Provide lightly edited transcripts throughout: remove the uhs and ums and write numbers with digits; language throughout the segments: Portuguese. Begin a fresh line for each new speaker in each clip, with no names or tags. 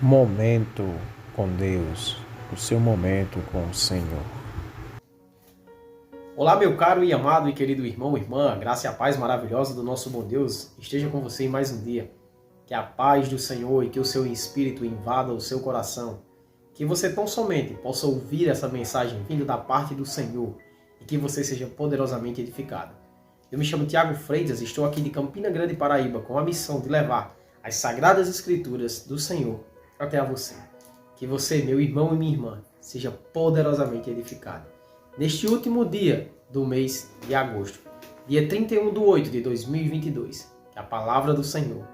Momento com Deus, o seu momento com o Senhor.
Olá, meu caro e amado e querido irmão, irmã, a graça e a paz maravilhosa do nosso bom Deus esteja com você em mais um dia. Que a paz do Senhor e que o seu Espírito invada o seu coração. Que você tão somente possa ouvir essa mensagem vindo da parte do Senhor e que você seja poderosamente edificado. Eu me chamo Tiago Freitas e estou aqui de Campina Grande, Paraíba, com a missão de levar as Sagradas Escrituras do Senhor até a você. Que você, meu irmão e minha irmã, seja poderosamente edificado. Neste último dia do mês de agosto, dia 31/8 de 2022, que a palavra do Senhor,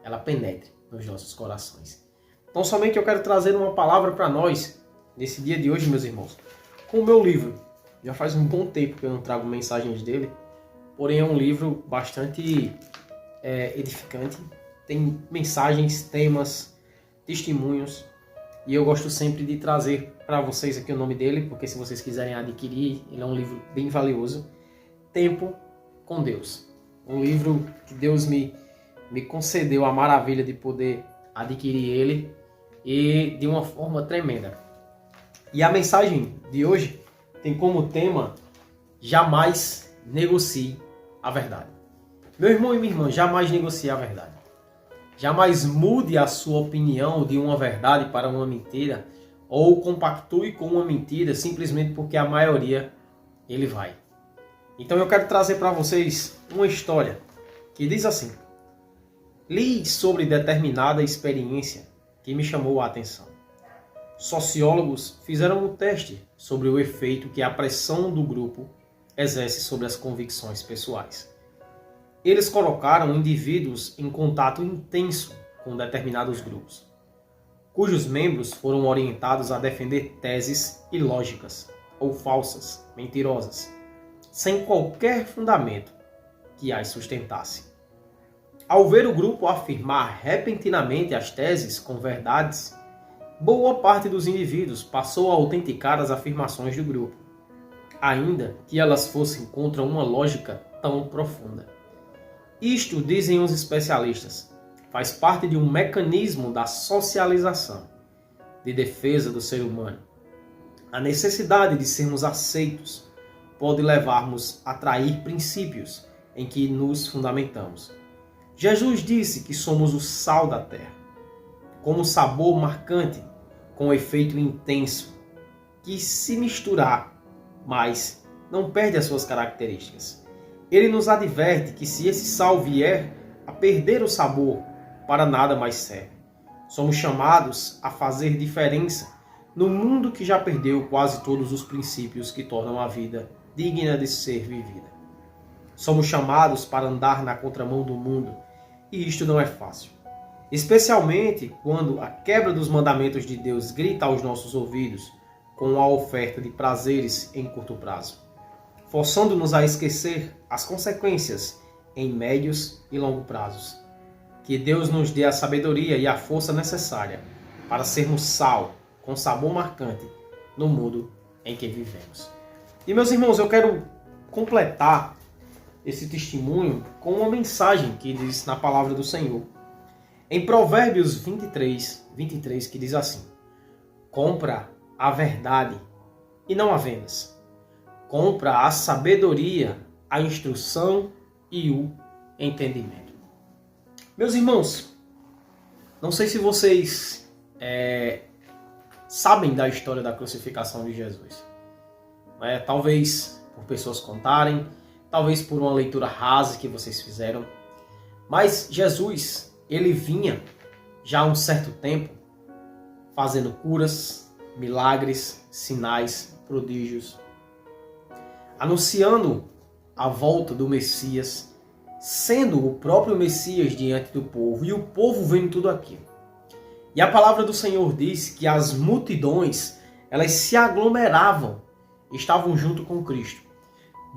ela penetre nos nossos corações. Então somente eu quero trazer uma palavra para nós, nesse dia de hoje, meus irmãos, com o meu livro. Já faz um bom tempo que eu não trago mensagens dele, porém é um livro bastante edificante, tem mensagens, temas, testemunhos, e eu gosto sempre de trazer para vocês aqui o nome dele, porque se vocês quiserem adquirir, ele é um livro bem valioso. Tempo com Deus. Um livro que Deus me concedeu a maravilha de poder adquirir ele, e de uma forma tremenda. E a mensagem de hoje tem como tema: jamais negocie a verdade. Meu irmão e minha irmã, jamais negocie a verdade. Jamais mude a sua opinião de uma verdade para uma mentira, ou compactue com uma mentira simplesmente porque a maioria ele vai. Então eu quero trazer para vocês uma história que diz assim: li sobre determinada experiência que me chamou a atenção. Sociólogos fizeram um teste sobre o efeito que a pressão do grupo exerce sobre as convicções pessoais. Eles colocaram indivíduos em contato intenso com determinados grupos, cujos membros foram orientados a defender teses ilógicas ou falsas, mentirosas, sem qualquer fundamento que as sustentasse. Ao ver o grupo afirmar repentinamente as teses com verdades, boa parte dos indivíduos passou a autenticar as afirmações do grupo, ainda que elas fossem contra uma lógica tão profunda. Isto, dizem os especialistas, faz parte de um mecanismo da socialização, de defesa do ser humano. A necessidade de sermos aceitos pode levar-nos a trair princípios em que nos fundamentamos. Jesus disse que somos o sal da terra, como sabor marcante, com efeito intenso, que se misturar, mas não perde as suas características. Ele nos adverte que se esse sal vier a perder o sabor, para nada mais serve. Somos chamados a fazer diferença no mundo que já perdeu quase todos os princípios que tornam a vida digna de ser vivida. Somos chamados para andar na contramão do mundo, e isto não é fácil. Especialmente quando a quebra dos mandamentos de Deus grita aos nossos ouvidos com a oferta de prazeres em curto prazo, forçando-nos a esquecer as consequências em médios e longo prazos. Que Deus nos dê a sabedoria e a força necessária para sermos sal com sabor marcante no mundo em que vivemos. E meus irmãos, eu quero completar esse testemunho com uma mensagem que diz na palavra do Senhor. Em Provérbios 23, que diz assim: compra a verdade e não a vendas. Compra a sabedoria, a instrução e o entendimento. Meus irmãos, não sei se vocês sabem da história da crucificação de Jesus. Talvez por pessoas contarem, talvez por uma leitura rasa que vocês fizeram. Mas Jesus, ele vinha já há um certo tempo fazendo curas, milagres, sinais, prodígios, anunciando a volta do Messias, sendo o próprio Messias diante do povo, e o povo vendo tudo aquilo. E a palavra do Senhor diz que as multidões, elas se aglomeravam, estavam junto com Cristo.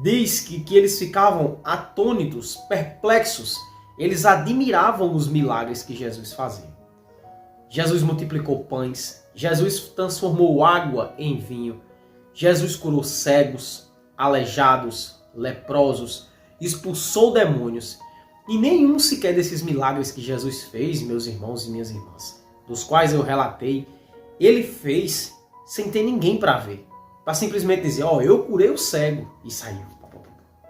Diz que eles ficavam atônitos, perplexos, eles admiravam os milagres que Jesus fazia. Jesus multiplicou pães, Jesus transformou água em vinho, Jesus curou cegos, aleijados, leprosos, expulsou demônios. E nenhum sequer desses milagres que Jesus fez, meus irmãos e minhas irmãs, dos quais eu relatei, ele fez sem ter ninguém para ver. Para simplesmente dizer, eu curei o cego e saiu.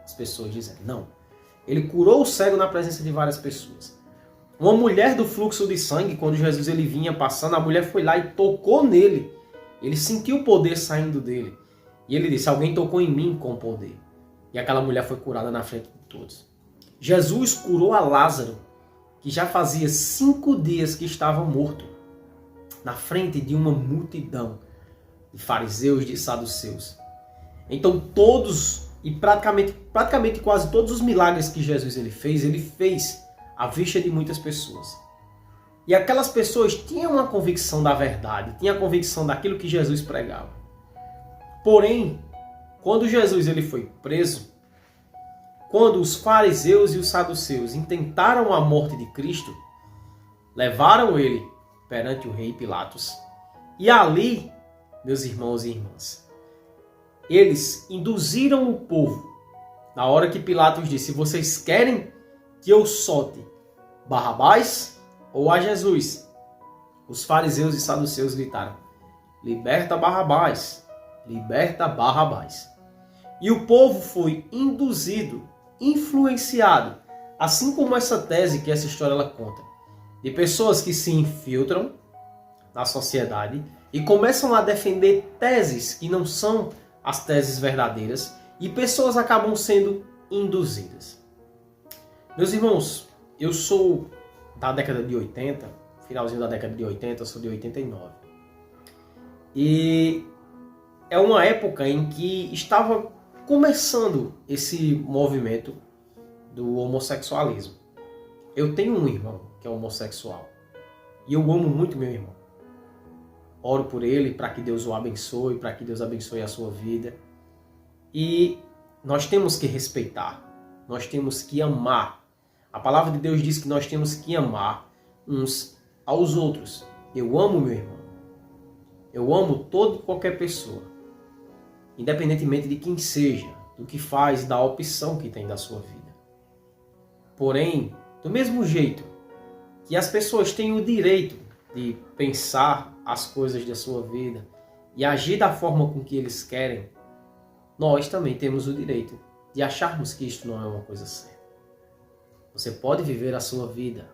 As pessoas dizem, não. Ele curou o cego na presença de várias pessoas. Uma mulher do fluxo de sangue, quando Jesus ele vinha passando, a mulher foi lá e tocou nele. Ele sentiu o poder saindo dele. E ele disse, alguém tocou em mim com poder. E aquela mulher foi curada na frente de todos. Jesus curou a Lázaro, que já fazia 5 dias que estava morto, na frente de uma multidão de fariseus, de saduceus. Então todos, e praticamente quase todos os milagres que Jesus ele fez à vista de muitas pessoas. E aquelas pessoas tinham uma convicção da verdade, tinham a convicção daquilo que Jesus pregava. Porém, quando Jesus ele foi preso, quando os fariseus e os saduceus intentaram a morte de Cristo, levaram ele perante o rei Pilatos. E ali, meus irmãos e irmãs, eles induziram o povo. Na hora que Pilatos disse, vocês querem que eu solte Barrabás ou a Jesus? Os fariseus e saduceus gritaram, liberta Barrabás, liberta Barrabás. E o povo foi induzido, influenciado, assim como essa tese que essa história ela conta, de pessoas que se infiltram na sociedade e começam a defender teses que não são as teses verdadeiras e pessoas acabam sendo induzidas. Meus irmãos, eu sou da década de 80, finalzinho da década de 80, eu sou de 89. E é uma época em que estava começando esse movimento do homossexualismo. Eu tenho um irmão que é homossexual e eu amo muito meu irmão. Oro por ele para que Deus o abençoe, para que Deus abençoe a sua vida. E nós temos que respeitar, nós temos que amar. A palavra de Deus diz que nós temos que amar uns aos outros. Eu amo meu irmão. Eu amo toda e qualquer pessoa, independentemente de quem seja, do que faz, da opção que tem da sua vida. Porém, do mesmo jeito que as pessoas têm o direito de pensar as coisas da sua vida e agir da forma com que eles querem, nós também temos o direito de acharmos que isto não é uma coisa certa. Você pode viver a sua vida.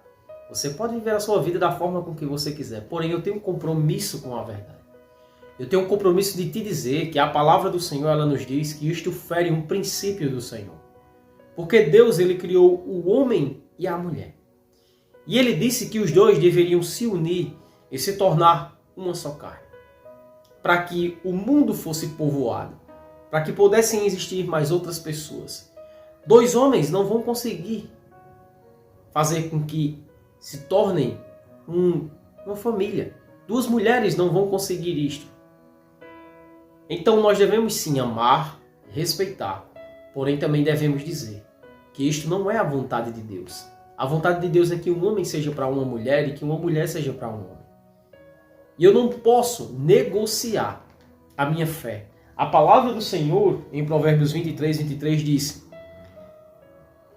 Você pode viver a sua vida da forma com que você quiser. Porém, eu tenho um compromisso com a verdade. Eu tenho um compromisso de te dizer que a palavra do Senhor ela nos diz que isto fere um princípio do Senhor. Porque Deus ele criou o homem e a mulher. E ele disse que os dois deveriam se unir e se tornar uma só carne. Para que o mundo fosse povoado. Para que pudessem existir mais outras pessoas. 2 homens não vão conseguir fazer com que se tornem uma família. 2 mulheres não vão conseguir isto. Então nós devemos sim amar, respeitar, porém também devemos dizer que isto não é a vontade de Deus. A vontade de Deus é que um homem seja para uma mulher e que uma mulher seja para um homem. E eu não posso negociar a minha fé. A palavra do Senhor, em Provérbios 23 diz,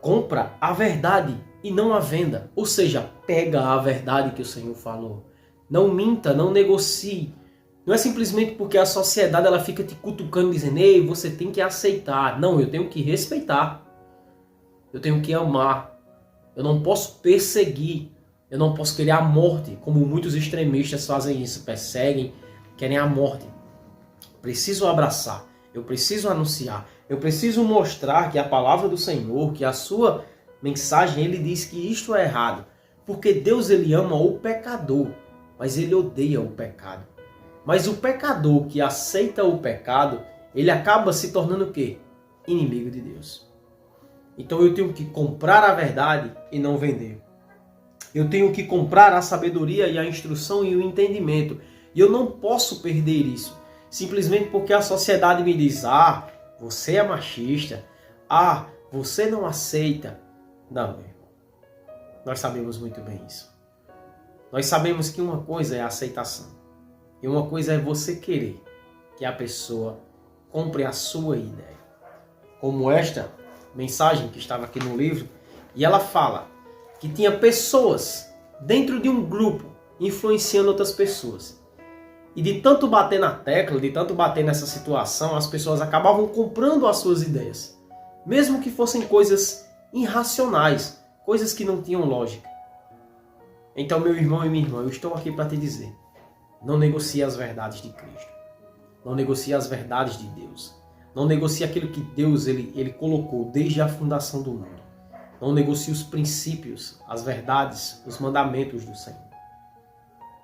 compra a verdade e não a venda. Ou seja, pega a verdade que o Senhor falou. Não minta, não negocie. Não é simplesmente porque a sociedade ela fica te cutucando, dizendo, ei, você tem que aceitar. Não, eu tenho que respeitar. Eu tenho que amar. Eu não posso perseguir. Eu não posso querer a morte, como muitos extremistas fazem isso. Perseguem, querem a morte. Eu preciso abraçar. Eu preciso anunciar. Eu preciso mostrar que a palavra do Senhor, que a sua mensagem, ele diz que isto é errado. Porque Deus ele ama o pecador, mas ele odeia o pecado. Mas o pecador que aceita o pecado, ele acaba se tornando o quê? Inimigo de Deus. Então eu tenho que comprar a verdade e não vender. Eu tenho que comprar a sabedoria e a instrução e o entendimento. E eu não posso perder isso. Simplesmente porque a sociedade me diz, você é machista. Você não aceita. Não, meu irmão. Nós sabemos muito bem isso. Nós sabemos que uma coisa é a aceitação. E uma coisa é você querer que a pessoa compre a sua ideia. Como esta mensagem que estava aqui no livro. E ela fala que tinha pessoas dentro de um grupo influenciando outras pessoas. E de tanto bater na tecla, de tanto bater nessa situação, as pessoas acabavam comprando as suas ideias. Mesmo que fossem coisas irracionais, coisas que não tinham lógica. Então, meu irmão e minha irmã, eu estou aqui para te dizer, não negocie as verdades de Cristo. Não negocie as verdades de Deus. Não negocie aquilo que Deus ele colocou desde a fundação do mundo. Não negocie os princípios, as verdades, os mandamentos do Senhor.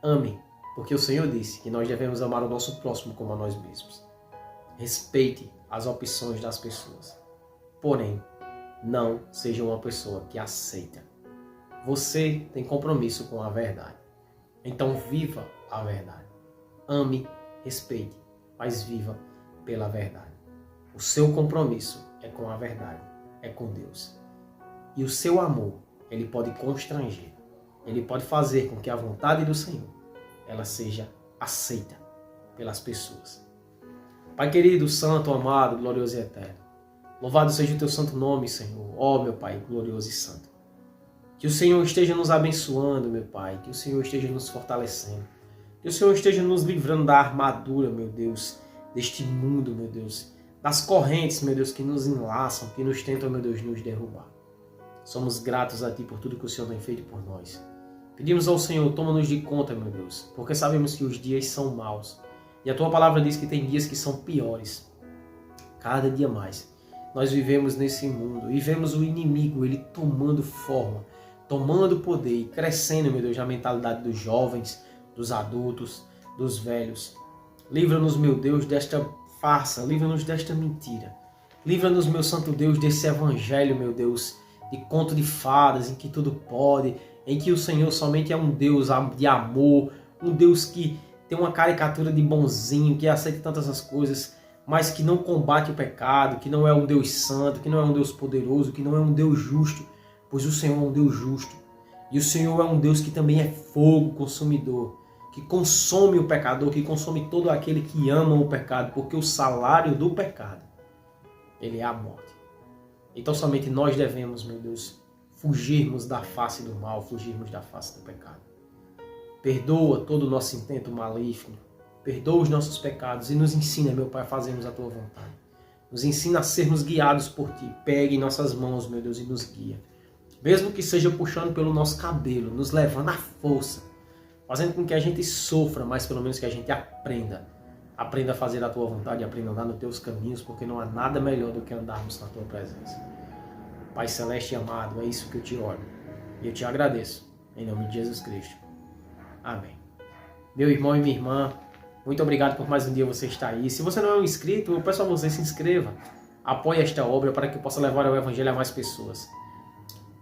Ame, porque o Senhor disse que nós devemos amar o nosso próximo como a nós mesmos. Respeite as opções das pessoas. Porém, não seja uma pessoa que aceita. Você tem compromisso com a verdade. Então viva a verdade. Ame, respeite, mas viva pela verdade. O seu compromisso é com a verdade, é com Deus. E o seu amor, ele pode constranger. Ele pode fazer com que a vontade do Senhor, ela seja aceita pelas pessoas. Pai querido, santo, amado, glorioso e eterno, louvado seja o teu santo nome, Senhor. Ó, meu Pai, glorioso e santo. Que o Senhor esteja nos abençoando, meu Pai. Que o Senhor esteja nos fortalecendo. Que o Senhor esteja nos livrando da armadura, meu Deus, deste mundo, meu Deus. Das correntes, meu Deus, que nos enlaçam, que nos tentam, meu Deus, nos derrubar. Somos gratos a Ti por tudo que o Senhor tem feito por nós. Pedimos ao Senhor, toma-nos de conta, meu Deus, porque sabemos que os dias são maus. E a Tua palavra diz que tem dias que são piores. Cada dia mais. Nós vivemos nesse mundo e vemos o inimigo, ele tomando forma, tomando poder e crescendo, meu Deus, na mentalidade dos jovens, dos adultos, dos velhos. Livra-nos, meu Deus, desta farsa, livra-nos desta mentira. Livra-nos, meu santo Deus, desse evangelho, meu Deus, de conto de fadas, em que tudo pode, em que o Senhor somente é um Deus de amor, um Deus que tem uma caricatura de bonzinho, que aceita tantas as coisas, mas que não combate o pecado, que não é um Deus santo, que não é um Deus poderoso, que não é um Deus justo, pois o Senhor é um Deus justo. E o Senhor é um Deus que também é fogo consumidor, que consome o pecador, que consome todo aquele que ama o pecado, porque o salário do pecado, ele é a morte. Então somente nós devemos, meu Deus, fugirmos da face do mal, fugirmos da face do pecado. Perdoa todo o nosso intento maligno, perdoa os nossos pecados e nos ensina, meu Pai, a fazermos a Tua vontade. Nos ensina a sermos guiados por Ti. Pegue em nossas mãos, meu Deus, e nos guia. Mesmo que seja puxando pelo nosso cabelo, nos levando à força, fazendo com que a gente sofra, mas pelo menos que a gente aprenda. Aprenda a fazer a Tua vontade, aprenda a andar nos Teus caminhos, porque não há nada melhor do que andarmos na Tua presença. Pai celeste e amado, é isso que eu te oro. E eu te agradeço, em nome de Jesus Cristo. Amém. Meu irmão e minha irmã, muito obrigado por mais um dia você estar aí. Se você não é um inscrito, eu peço a você, se inscreva. Apoie esta obra para que eu possa levar o Evangelho a mais pessoas.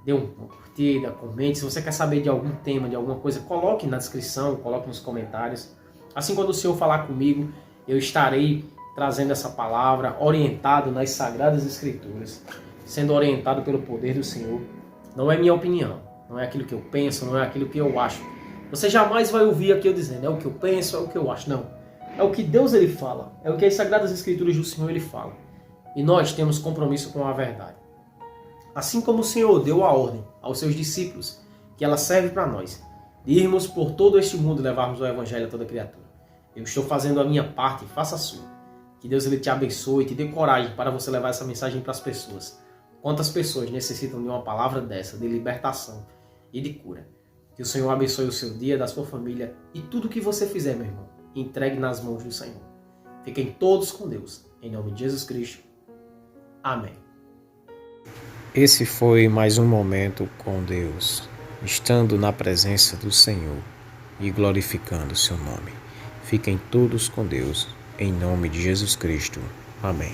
Dê uma curtida, comente. Se você quer saber de algum tema, de alguma coisa, coloque na descrição, coloque nos comentários. Assim, quando o Senhor falar comigo, eu estarei trazendo essa palavra, orientado nas Sagradas Escrituras, sendo orientado pelo poder do Senhor. Não é minha opinião, não é aquilo que eu penso, não é aquilo que eu acho. Você jamais vai ouvir aqui eu dizendo, é o que eu penso, é o que eu acho. Não, é o que Deus ele fala, é o que as Sagradas Escrituras do Senhor ele fala. E nós temos compromisso com a verdade. Assim como o Senhor deu a ordem aos seus discípulos, que ela serve para nós, de irmos por todo este mundo e levarmos o Evangelho a toda criatura. Eu estou fazendo a minha parte, faça a sua. Que Deus ele te abençoe e te dê coragem para você levar essa mensagem para as pessoas. Quantas pessoas necessitam de uma palavra dessa, de libertação e de cura? Que o Senhor abençoe o seu dia, da sua família e tudo que você fizer, meu irmão, entregue nas mãos do Senhor. Fiquem todos com Deus. Em nome de Jesus Cristo. Amém.
Esse foi mais um momento com Deus, estando na presença do Senhor e glorificando o seu nome. Fiquem todos com Deus, em nome de Jesus Cristo. Amém.